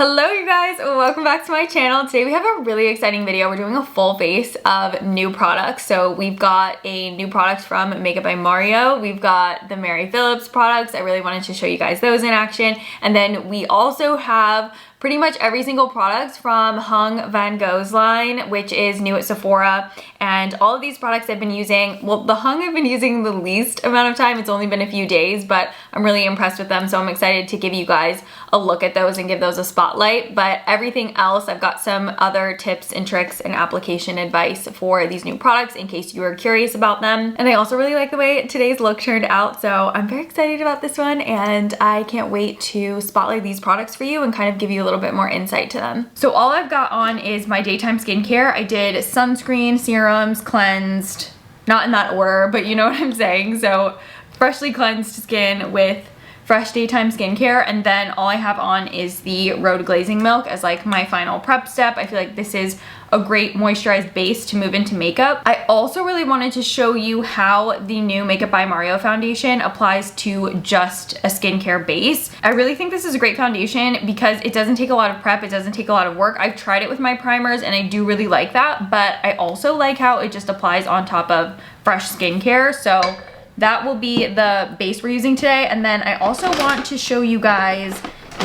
Hello you guys, welcome back to my channel. Today we have a really exciting video. We're doing a full face of new products. So we've got a new product from Makeup by Mario. We've got the Mary Phillips products. I really wanted to show you guys those in action. And then we also have pretty much every single product from Hung Vanngo's line, which is new at Sephora. And all of these products I've been using, well, the Hung I've been using the least amount of time. It's only been a few days, but I'm really impressed with them. So I'm excited to give you guys a look at those and give those a spotlight. But everything else, I've got some other tips and tricks and application advice for these new products in case you are curious about them. And I also really like the way today's look turned out. So I'm very excited about this one and I can't wait to spotlight these products for you and kind of give you a little bit more insight to them. So all I've got on is my daytime skincare. I did sunscreen, serums, cleansed, not in that order, but you know what I'm saying. So freshly cleansed skin with fresh daytime skincare, and then all I have on is the Rhode glazing milk as like my final prep step. I feel like this is a great moisturized base to move into makeup. I also really wanted to show you how the new Makeup by Mario foundation applies to just a skincare base. I really think this is a great foundation because it doesn't take a lot of prep, it doesn't take a lot of work. I've tried it with my primers and I do really like that, but I also like how it just applies on top of fresh skincare. So that will be the base we're using today. And then I also want to show you guys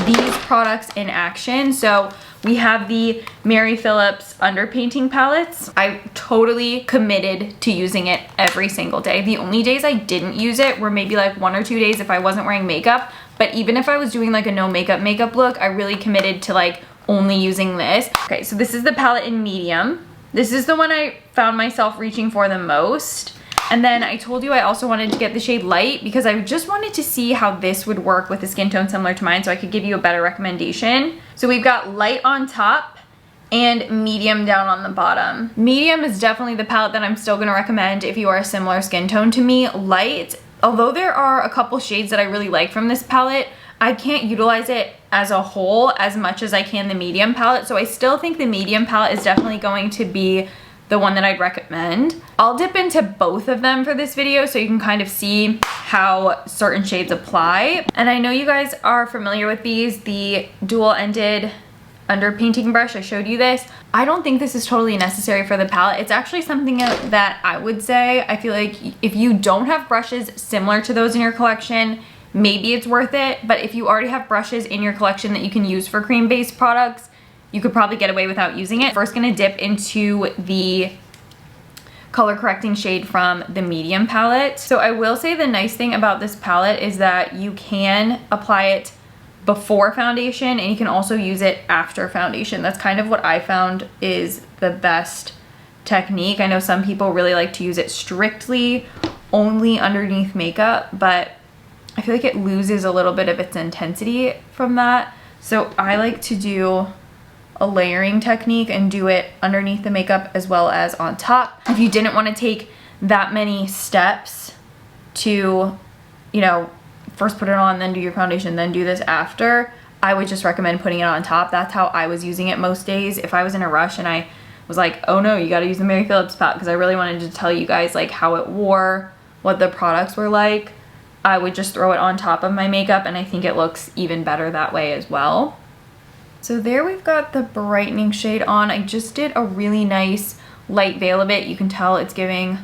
these products in action. So we have the Mary Phillips Underpainting palettes. I totally committed to using it every single day. The only days I didn't use it were maybe like 1 or 2 days if I wasn't wearing makeup. But even if I was doing like a no makeup look, I really committed to like only using this. Okay, so this is the palette in medium. This is the one I found myself reaching for the most. And then I told you I also wanted to get the shade light because I just wanted to see how this would work with a skin tone similar to mine so I could give you a better recommendation. So we've got light on top and medium down on the bottom. Medium is definitely the palette that I'm still gonna recommend if you are a similar skin tone to me. Light, although there are a couple shades that I really like from this palette, I can't utilize it as a whole as much as I can the medium palette. So I still think the medium palette is definitely going to be the one that I'd recommend. I'll dip into both of them for this video so you can kind of see how certain shades apply. And I know you guys are familiar with these, the dual-ended underpainting brush. I showed you this. I don't think this is totally necessary for the palette. It's actually something that I would say, I feel like if you don't have brushes similar to those in your collection, maybe it's worth it. But if you already have brushes in your collection that you can use for cream-based products, you could probably get away without using it. First gonna dip into the color correcting shade from the medium palette. So I will say the nice thing about this palette is that you can apply it before foundation and you can also use it after foundation. That's kind of what I found is the best technique. I know some people really like to use it strictly only underneath makeup, but I feel like it loses a little bit of its intensity from that. So I like to do a layering technique and do it underneath the makeup as well as on top. If you didn't want to take that many steps to, you know, first put it on, then do your foundation, then do this after, I would just recommend putting it on top. That's how I was using it most days. If I was in a rush and I was like, oh no, you gotta use the Mary Phillips palette, because I really wanted to tell you guys like how it wore, what the products were like, I would just throw it on top of my makeup and I think it looks even better that way as well. So there we've got the brightening shade on. I just did a really nice light veil of it. You can tell it's giving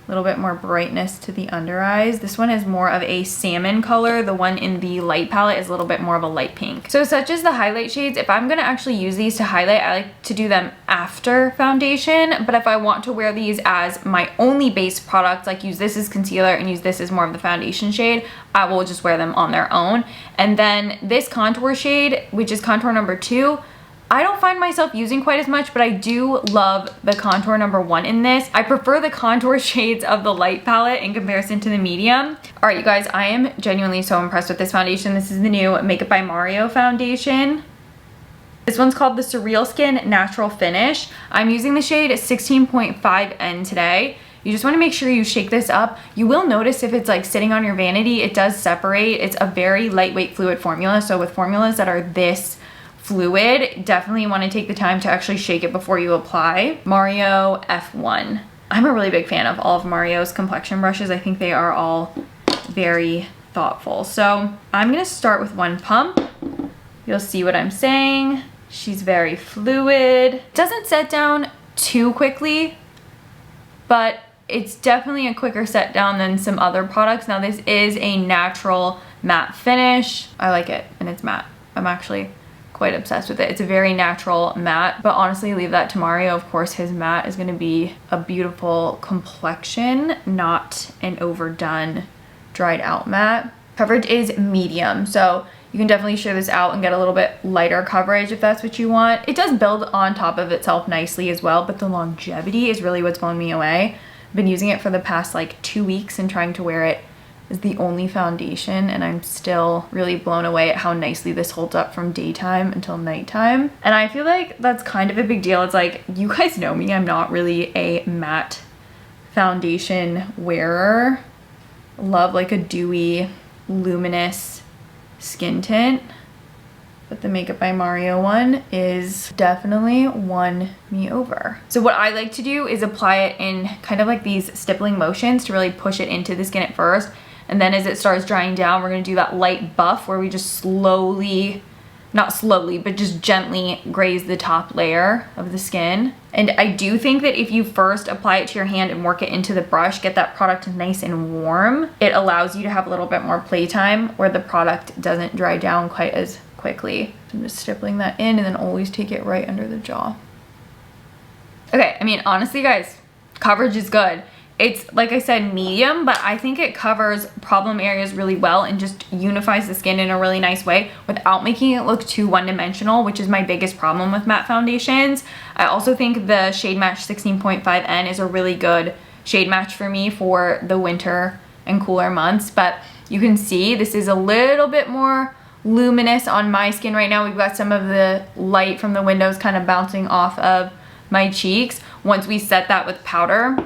a little bit more brightness to the under eyes. This one is more of a salmon color. The one in the light palette is a little bit more of a light pink. So such as the highlight shades, if I'm gonna actually use these to highlight, I like to do them after foundation. But if I want to wear these as my only base product, like use this as concealer and use this as more of the foundation shade, I will just wear them on their own. And then this contour shade, which is contour number 2, I don't find myself using quite as much, but I do love the contour number 1 in this. I prefer the contour shades of the light palette in comparison to the medium. All right, you guys, I am genuinely so impressed with this foundation. This is the new Makeup by Mario foundation. This one's called the SurrealSkin Natural Finish. I'm using the shade 16.5N today. You just want to make sure you shake this up. You will notice if it's like sitting on your vanity, it does separate. It's a very lightweight fluid formula. So with formulas that are this fluid, definitely want to take the time to actually shake it before you apply. Mario F1. I'm a really big fan of all of Mario's complexion brushes. I think they are all very thoughtful. So I'm gonna start with one pump. you'll see what I'm saying. She's very fluid. Doesn't set down too quickly, but it's definitely a quicker set down than some other products. Now this is a natural matte finish. I like it, and it's matte. I'm actually quite obsessed with it. It's a very natural matte, but honestly, leave that to Mario. Of course, his matte is gonna be a beautiful complexion, not an overdone, dried out matte. Coverage is medium, so you can definitely share this out and get a little bit lighter coverage if that's what you want. It does build on top of itself nicely as well, but the longevity is really what's blown me away. I've been using it for the past like 2 weeks and trying to wear it as the only foundation, and I'm still really blown away at how nicely this holds up from daytime until nighttime. And I feel like that's kind of a big deal. It's like, you guys know me, I'm not really a matte foundation wearer. Love like a dewy, luminous skin tint, but the Makeup by Mario one is definitely won me over. So what I like to do is apply it in kind of like these stippling motions to really push it into the skin at first. And then as it starts drying down, we're gonna do that light buff where we just slowly, not slowly, but just gently graze the top layer of the skin. And I do think that if you first apply it to your hand and work it into the brush, get that product nice and warm, it allows you to have a little bit more playtime where the product doesn't dry down quite as quickly. So I'm just stippling that in, and then always take it right under the jaw. Okay, I mean, honestly guys, coverage is good. It's, like I said, medium, but I think it covers problem areas really well and just unifies the skin in a really nice way without making it look too one-dimensional, which is my biggest problem with matte foundations. I also think the Shade Match 16.5N is a really good shade match for me for the winter and cooler months, but you can see this is a little bit more luminous on my skin right now. We've got some of the light from the windows kind of bouncing off of my cheeks. Once we set that with powder,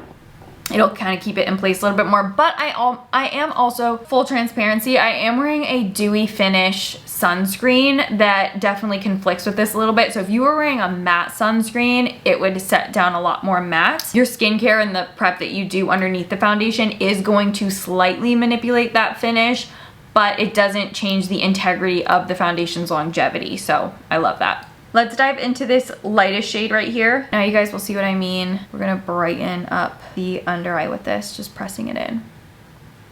it'll kind of keep it in place a little bit more. But I am also, full transparency, I am wearing a dewy finish sunscreen that definitely conflicts with this a little bit. So if you were wearing a matte sunscreen, it would set down a lot more matte. Your skincare and the prep that you do underneath the foundation is going to slightly manipulate that finish, but it doesn't change the integrity of the foundation's longevity. So I love that. Let's dive into this lightest shade right here. Now you guys will see what I mean. We're gonna brighten up the under eye with this, just pressing it in.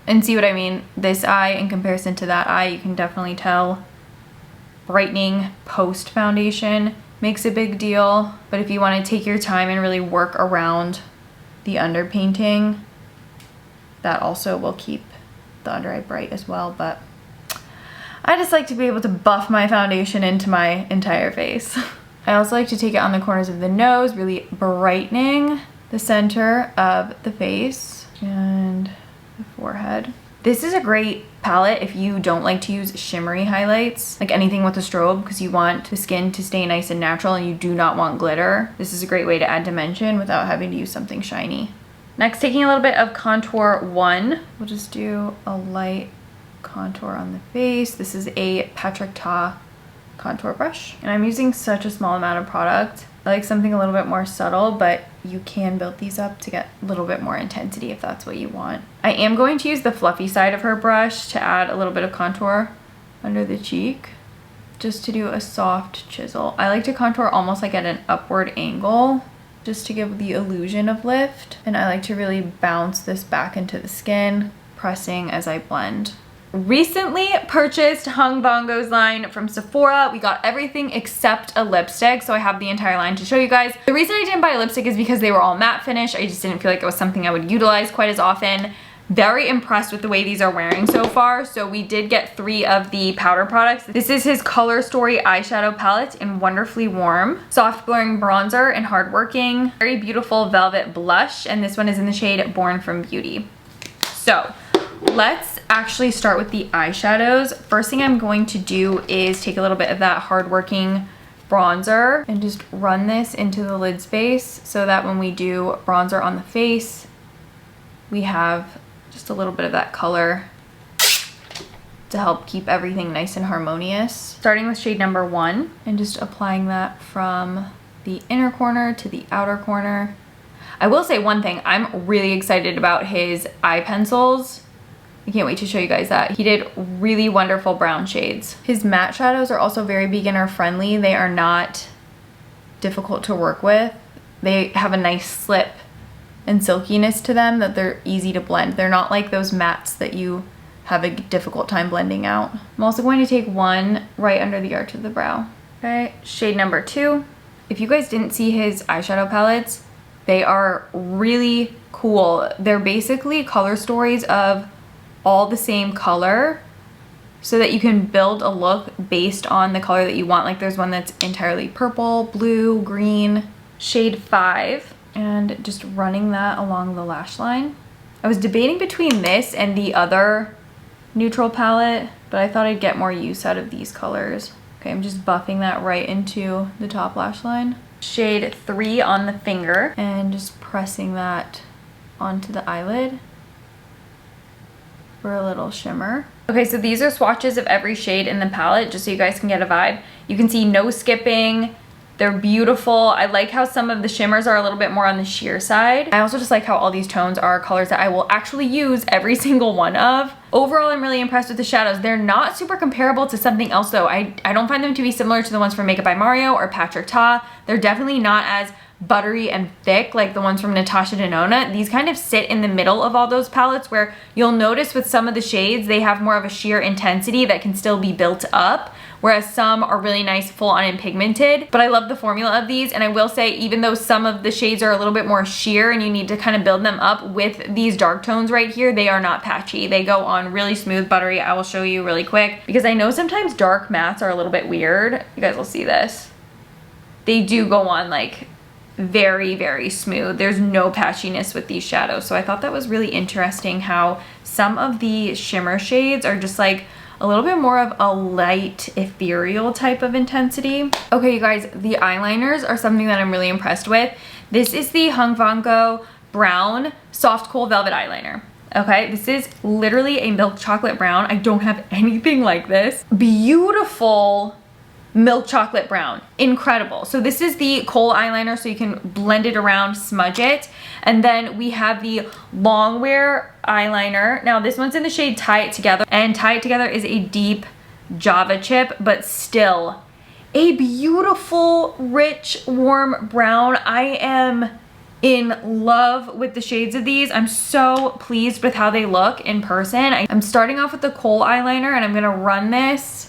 And see what I mean? This eye in comparison to that eye, you can definitely tell brightening post foundation makes a big deal. But if you wanna take your time and really work around the underpainting, that also will keep the under eye bright as well. But I just like to be able to buff my foundation into my entire face. I also like to take it on the corners of the nose, really brightening the center of the face and the forehead. This is a great palette if you don't like to use shimmery highlights, like anything with a strobe, because you want the skin to stay nice and natural and you do not want glitter. This is a great way to add dimension without having to use something shiny. Next, taking a little bit of Contour 1, we'll just do a light contour on the face. This is a Patrick Ta contour brush, and I'm using such a small amount of product. I like something a little bit more subtle, but you can build these up to get a little bit more intensity if that's what you want. I am going to use the fluffy side of her brush to add a little bit of contour under the cheek, just to do a soft chisel. I like to contour almost like at an upward angle, just to give the illusion of lift, and I like to really bounce this back into the skin, pressing as I blend. Recently purchased Hung Vanngo's line from Sephora. We got everything except a lipstick, so I have the entire line to show you guys. The reason I didn't buy a lipstick is because they were all matte finish. I just didn't feel like it was something I would utilize quite as often. Very impressed with the way these are wearing so far. So we did get 3 of the powder products. This is his Color Story eyeshadow palette in Wonderfully Warm, soft blurring bronzer and hardworking, very beautiful velvet blush, and this one is in the shade Born from Beauty. So let's actually start with the eyeshadows. First thing I'm going to do is take a little bit of that hardworking bronzer and just run this into the lid space so that when we do bronzer on the face, we have just a little bit of that color to help keep everything nice and harmonious. Starting with shade number 1 and just applying that from the inner corner to the outer corner. I will say one thing, I'm really excited about his eye pencils. I can't wait to show you guys that. He did really wonderful brown shades. His matte shadows are also very beginner friendly. They are not difficult to work with. They have a nice slip and silkiness to them that they're easy to blend. They're not like those mattes that you have a difficult time blending out. I'm also going to take one right under the arch of the brow. Okay, shade number 2. If you guys didn't see his eyeshadow palettes, they are really cool. They're basically color stories of all the same color so that you can build a look based on the color that you want. Like there's one that's entirely purple, blue, green. Shade 5, and just running that along the lash line. I was debating between this and the other neutral palette, but I thought I'd get more use out of these colors. Okay, I'm just buffing that right into the top lash line. Shade 3 on the finger, and just pressing that onto the eyelid for a little shimmer. Okay, so these are swatches of every shade in the palette, just so you guys can get a vibe. You can see no skipping. They're beautiful. I like how some of the shimmers are a little bit more on the sheer side. I also just like how all these tones are colors that I will actually use every single one of. Overall, I'm really impressed with the shadows. They're not super comparable to something else though. I don't find them to be similar to the ones from Makeup by Mario or Patrick Ta. They're definitely not as buttery and thick like the ones from Natasha Denona. These kind of sit in the middle of all those palettes, where you'll notice with some of the shades they have more of a sheer intensity that can still be built up, whereas some are really nice full on and pigmented. But I love the formula of these, and I will say even though some of the shades are a little bit more sheer and you need to kind of build them up with these dark tones right here, they are not patchy. They go on really smooth, buttery. I will show you really quick because I know sometimes dark mattes are a little bit weird. You guys will see this. They do go on like very, very smooth. There's no patchiness with these shadows. So I thought that was really interesting how some of the shimmer shades are just like a little bit more of a light, ethereal type of intensity. Okay, you guys, the eyeliners are something that I'm really impressed with. This is the Hung Vanngo Brown Soft Kohl Velvet Eyeliner. Okay, this is literally a milk chocolate brown. I don't have anything like this. Beautiful milk chocolate brown. Incredible. So this is the Kohl eyeliner, so you can blend it around, smudge it. And then we have the Longwear eyeliner. Now this one's in the shade Tie It Together, and Tie It Together is a deep Java chip, but still a beautiful, rich, warm brown. I am in love with the shades of these. I'm so pleased with how they look in person. I'm starting off with the Kohl eyeliner, and I'm gonna run this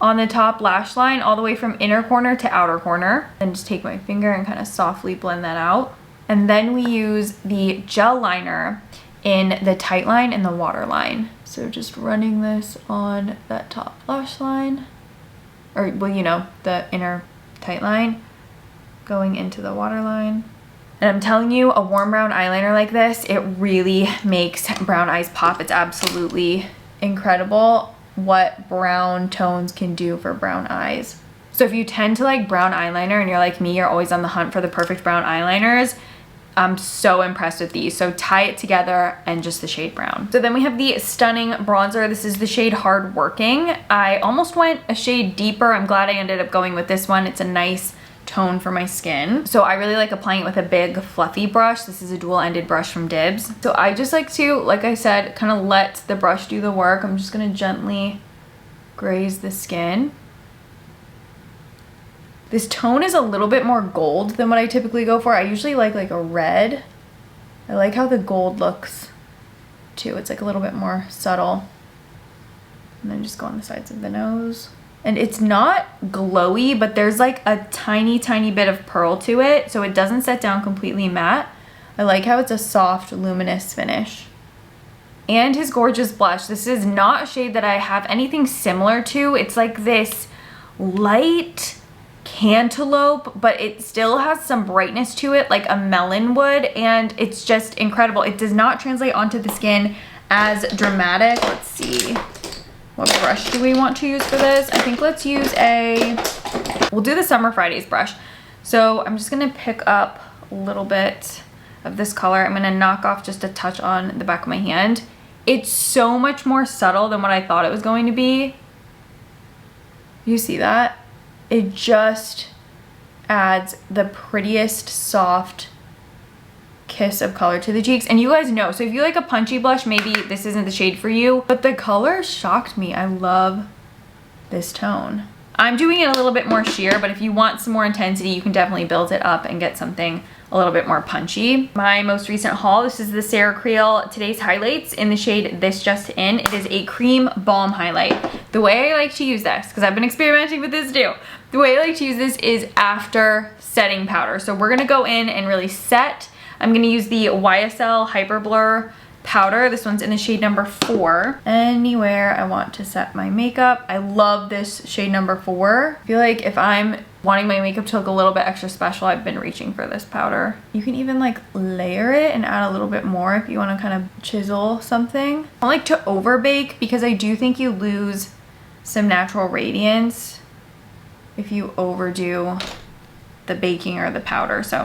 on the top lash line all the way from inner corner to outer corner. And just take my finger and kind of softly blend that out. And then we use the gel liner in the tight line and the water line. So just running this on that top lash line, or well, you know, the inner tight line, going into the water line. And I'm telling you, a warm brown eyeliner like this, it really makes brown eyes pop. It's absolutely incredible what brown tones can do for brown eyes. So if you tend to like brown eyeliner and you're like me, you're always on the hunt for the perfect brown eyeliners, I'm so impressed with these. So Tie It Together and just the shade brown. So then we have the stunning bronzer. This is the shade Hard Working. I almost went a shade deeper. I'm glad I ended up going with this one. It's a nice tone for my skin. So I really like applying it with a big fluffy brush. This is a dual-ended brush from Dibs. So I just like to, like I said, kind of let the brush do the work. I'm just gonna gently graze the skin. This tone is a little bit more gold than what I typically go for. I usually like a red. I like how the gold looks too. It's like a little bit more subtle. And then just go on the sides of the nose. And it's not glowy, but there's like a tiny, tiny bit of pearl to it, so it doesn't set down completely matte. I like how it's a soft, luminous finish. And his gorgeous blush. This is not a shade that I have anything similar to. It's like this light cantaloupe, but it still has some brightness to it, like a melon would, and it's just incredible. It does not translate onto the skin as dramatic. Let's see. What brush do we want to use for this? I think let's use we'll do the Summer Fridays brush. So I'm just gonna pick up a little bit of this color. I'm gonna knock off just a touch on the back of my hand. It's so much more subtle than what I thought it was going to be. You see that? It just adds the prettiest soft kiss of color to the cheeks. And you guys know, so if you like a punchy blush, maybe this isn't the shade for you, but the color shocked me. I love this tone. I'm doing it a little bit more sheer, but if you want some more intensity, you can definitely build it up and get something a little bit more punchy. My most recent haul, this is the Ceramide Today's Highlights in the shade This Just In. It is a cream balm highlight. The way I like to use this, because I've been experimenting with this too, the way I like to use this is after setting powder. So we're gonna go in and really set. I'm gonna use the YSL Hyper Blur powder. This one's in the shade number 4. Anywhere I want to set my makeup. I love this shade number 4. I feel like if I'm wanting my makeup to look a little bit extra special, I've been reaching for this powder. You can even like layer it and add a little bit more if you want to kind of chisel something. I don't like to over bake because I do think you lose some natural radiance if you overdo the baking or the powder. So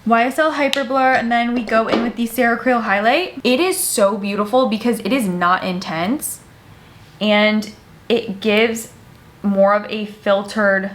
YSL Hyper Blur, and then we go in with the Ceramide highlight. It is so beautiful because it is not intense and it gives more of a filtered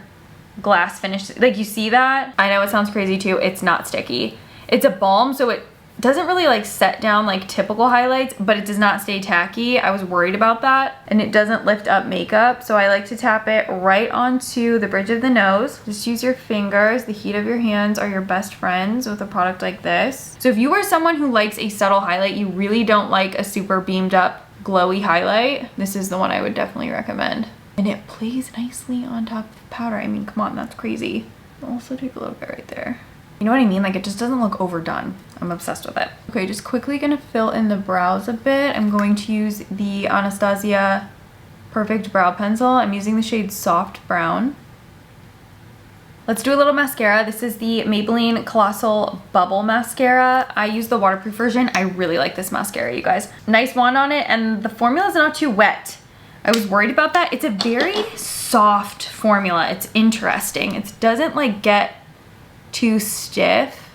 glass finish. Like, you see that? I know it sounds crazy too. It's not sticky. It's a balm, so it doesn't really like set down like typical highlights, but it does not stay tacky. I was worried about that. And it doesn't lift up makeup, so I like to tap it right onto the bridge of the nose. Just use your fingers. The heat of your hands are your best friends with a product like this. So if you are someone who likes a subtle highlight, you really don't like a super beamed up glowy highlight, this is the one I would definitely recommend. And it plays nicely on top of the powder. I mean, come on, that's crazy. I'll also take a little bit right there. You know what I mean? Like, it just doesn't look overdone. I'm obsessed with it. Okay, just quickly gonna fill in the brows a bit. I'm going to use the Anastasia Perfect Brow Pencil. I'm using the shade Soft Brown. Let's do a little mascara. This is the Maybelline Colossal Bubble Mascara. I use the waterproof version. I really like this mascara, you guys. Nice wand on it, and the formula is not too wet. I was worried about that. It's a very soft formula. It's interesting. It doesn't like get too stiff.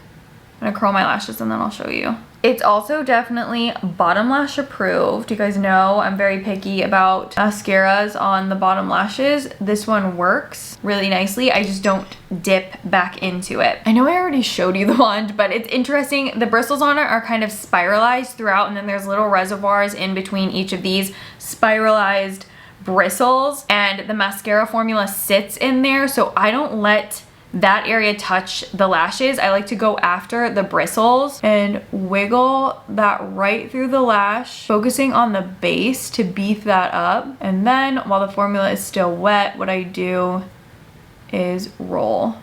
I'm gonna curl my lashes and then I'll show you. It's also definitely bottom lash approved. You guys know I'm very picky about mascaras on the bottom lashes. This one works really nicely. I just don't dip back into it. I know I already showed you the wand, but it's interesting. The bristles on it are kind of spiralized throughout, and then there's little reservoirs in between each of these spiralized bristles, and the mascara formula sits in there, so I don't let that area touch the lashes. I like to go after the bristles and wiggle that right through the lash, focusing on the base to beef that up. And then while the formula is still wet, what I do is roll.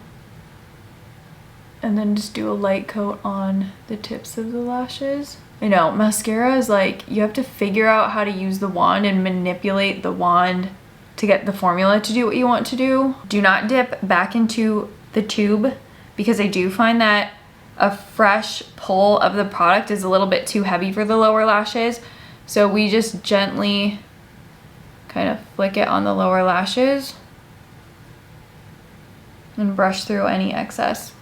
And then just do a light coat on the tips of the lashes. I know, mascara is like, you have to figure out how to use the wand and manipulate the wand to get the formula to do what you want to do. Do not dip back into the tube, because I do find that a fresh pull of the product is a little bit too heavy for the lower lashes. So we just gently kind of flick it on the lower lashes and brush through any excess.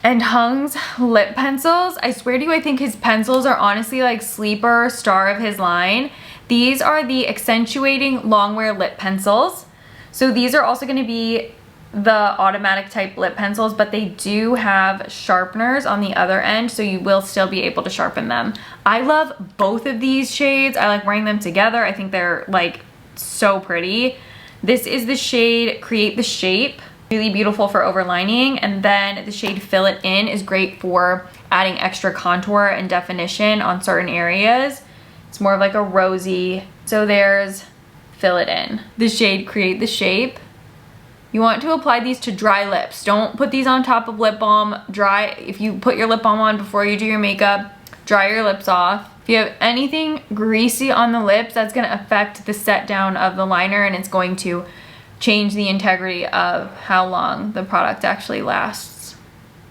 And Hung's lip pencils, I swear to you, I think his pencils are honestly like sleeper star of his line. These are the accentuating longwear lip pencils. So these are also going to be the automatic type lip pencils, but they do have sharpeners on the other end, so you will still be able to sharpen them. I love both of these shades. I like wearing them together. I think they're like so pretty. This is the shade Create the Shape. Really beautiful for overlining. And then the shade Fill It In is great for adding extra contour and definition on certain areas. It's more of like a rosy. So there's Fill It In. The shade Create the Shape. You want to apply these to dry lips. Don't put these on top of lip balm. Dry, if you put your lip balm on before you do your makeup, dry your lips off. If you have anything greasy on the lips, that's gonna affect the set down of the liner, and it's going to change the integrity of how long the product actually lasts.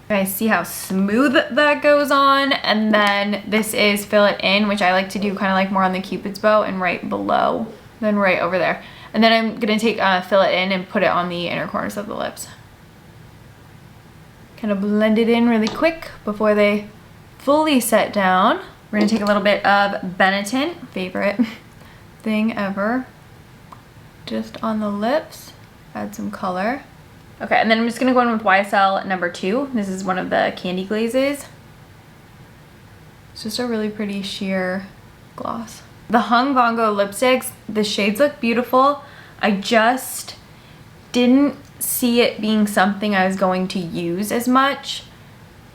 You guys see how smooth that goes on? And then this is Fill It In, which I like to do kind of like more on the Cupid's bow and right below, then right over there. And then I'm gonna take Fill It In and put it on the inner corners of the lips. Kind of blend it in really quick before they fully set down. We're gonna take a little bit of Benetton, favorite thing ever, just on the lips, add some color. Okay, and then I'm just gonna go in with YSL number 2. This is one of the candy glazes. It's just a really pretty sheer gloss. The Hung Vanngo lipsticks, the shades look beautiful. I just didn't see it being something I was going to use as much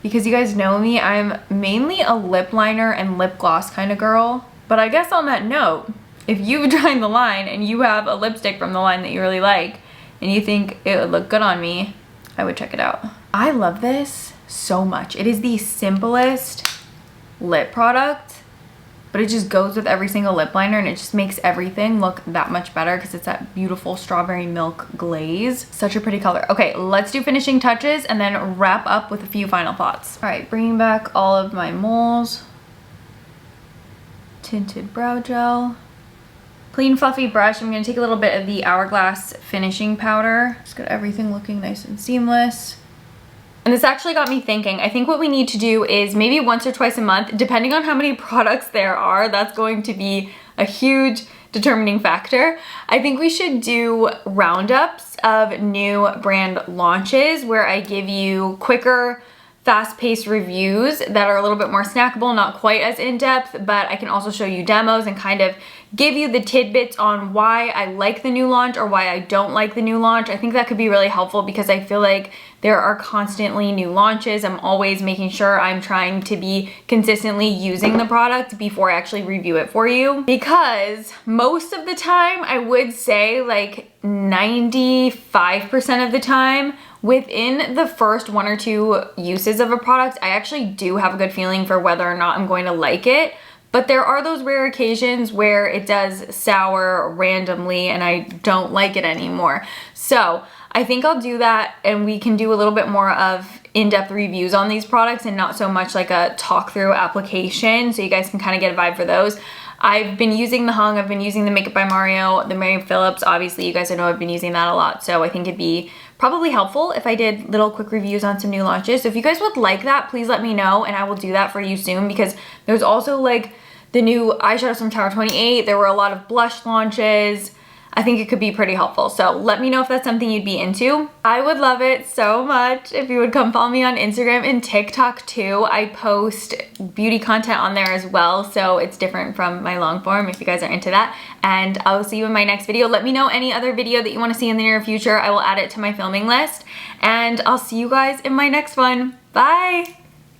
because you guys know me, I'm mainly a lip liner and lip gloss kind of girl. But I guess on that note, if you've tried the line and you have a lipstick from the line that you really like and you think it would look good on me, I would check it out. I love this so much. It is the simplest lip product, but it just goes with every single lip liner and it just makes everything look that much better because it's that beautiful strawberry milk glaze. Such a pretty color. Okay, let's do finishing touches and then wrap up with a few final thoughts. All right, bringing back all of my moles. Tinted brow gel. Clean fluffy brush. I'm gonna take a little bit of the Hourglass finishing powder. Just got everything looking nice and seamless. And this actually got me thinking, I think what we need to do is maybe once or twice a month, depending on how many products there are, that's going to be a huge determining factor. I think we should do roundups of new brand launches where I give you quicker, fast-paced reviews that are a little bit more snackable, not quite as in-depth, but I can also show you demos and kind of give you the tidbits on why I like the new launch or why I don't like the new launch. I think that could be really helpful because I feel like there are constantly new launches. I'm always making sure I'm trying to be consistently using the product before I actually review it for you. Because most of the time, I would say like 95% of the time, within the first 1 or 2 uses of a product, I actually do have a good feeling for whether or not I'm going to like it. But there are those rare occasions where it does sour randomly and I don't like it anymore. So I think I'll do that and we can do a little bit more of in-depth reviews on these products and not so much like a talk through application, so you guys can kind of get a vibe for those. I've been using the Hung, I've been using the Makeup by Mario, the Mary Phillips, obviously you guys know I've been using that a lot, so I think it'd be probably helpful if I did little quick reviews on some new launches. So if you guys would like that, please let me know and I will do that for you soon because there's also like the new eyeshadows from Tower 28. There were a lot of blush launches. I think it could be pretty helpful. So let me know if that's something you'd be into. I would love it so much if you would come follow me on Instagram and TikTok too. I post beauty content on there as well, so it's different from my long form if you guys are into that. And I will see you in my next video. Let me know any other video that you want to see in the near future. I will add it to my filming list. And I'll see you guys in my next one. Bye!